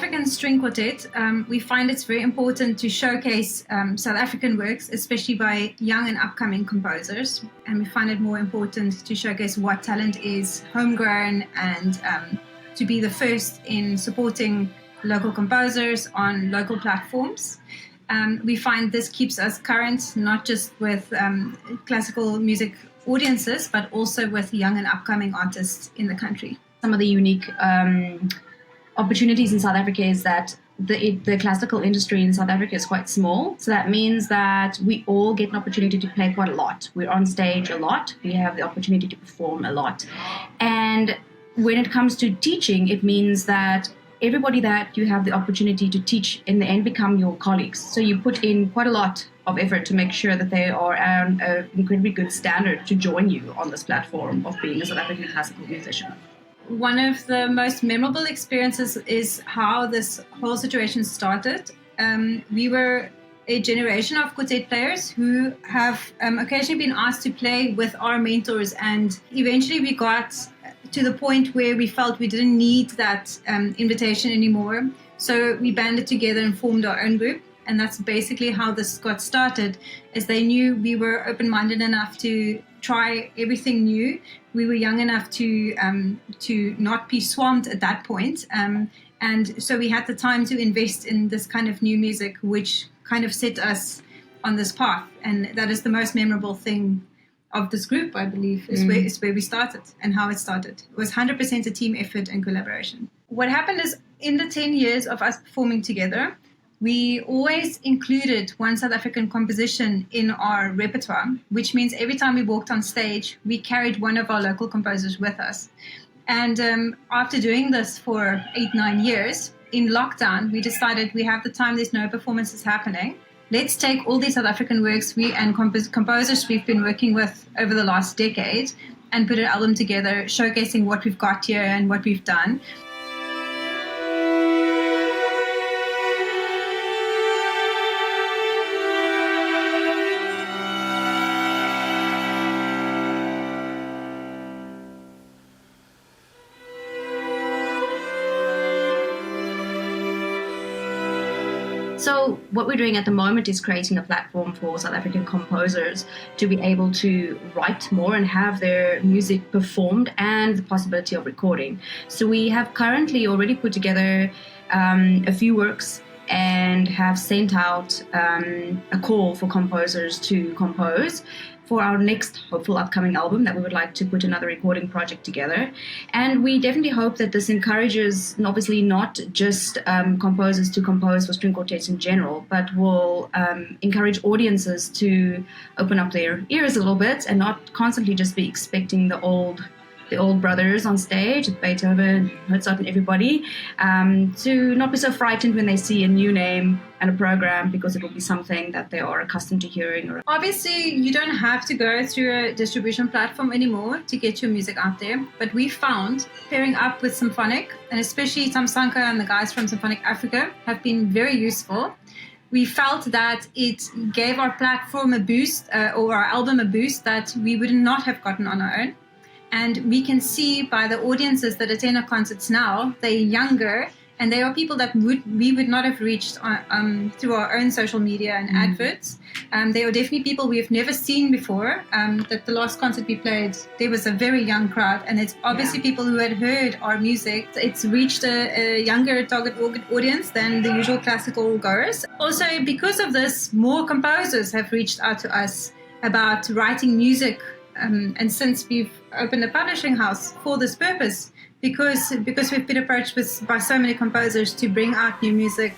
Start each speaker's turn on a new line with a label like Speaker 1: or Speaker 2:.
Speaker 1: African String Quartet, we find it's very important to showcase South African works, especially by young and upcoming composers. And we find it more important to showcase what talent is homegrown and to be the first in supporting local composers on local platforms. We find this keeps us current, not just with classical music audiences, but also with young and upcoming artists in the country.
Speaker 2: Some of the unique opportunities in South Africa is that the classical industry in South Africa is quite small. So that means that we all get an opportunity to play quite a lot. We're on stage a lot. We have the opportunity to perform a lot. And when it comes to teaching, it means that everybody that you have the opportunity to teach in the end become your colleagues. So you put in quite a lot of effort to make sure that they are on an incredibly good standard to join you on this platform of being a South African classical musician.
Speaker 1: One of the most memorable experiences is how this whole situation started. We were a generation of quartet players who have occasionally been asked to play with our mentors, and eventually we got to the point where we felt we didn't need that invitation anymore. So we banded together and formed our own group. And that's basically how this got started, is they knew we were open-minded enough to try everything new. We were young enough to not be swamped at that point. And so we had the time to invest in this kind of new music, which kind of set us on this path. And that is the most memorable thing of this group, I believe, is where we started and how it started. It was 100% a team effort and collaboration. What happened is, in the 10 years of us performing together, we always included one South African composition in our repertoire, which means every time we walked on stage, we carried one of our local composers with us. And after doing this for 8-9 years, in lockdown, we decided we have the time, there's no performances happening. Let's take all these South African works composers we've been working with over the last decade and put an album together showcasing what we've got here and what we've done.
Speaker 2: So what we're doing at the moment is creating a platform for South African composers to be able to write more and have their music performed, and the possibility of recording. So we have currently already put together a few works and have sent out a call for composers to compose for our next hopeful upcoming album that we would like to put another recording project together. And we definitely hope that this encourages, obviously not just composers to compose for string quartets in general, but will encourage audiences to open up their ears a little bit and not constantly just be expecting the old brothers on stage, Beethoven, Mozart, and everybody, to not be so frightened when they see a new name and a program, because it will be something that they are accustomed to hearing.
Speaker 1: Obviously, you don't have to go through a distribution platform anymore to get your music out there, but we found pairing up with Symphonic, and especially Tom Sanko and the guys from Symphonic Africa, have been very useful. We felt that it gave our platform a boost, or our album a boost, that we would not have gotten on our own. And we can see by the audiences that attend our concerts now, they're younger, and they are people that we would not have reached through our own social media and adverts. They are definitely people we have never seen before. That the last concert we played, there was a very young crowd, and it's obviously people who had heard our music. It's reached a younger target audience than the usual classical goers. Also, because of this, more composers have reached out to us about writing music. And since we've opened a publishing house for this purpose, because we've been approached by so many composers to bring out new music.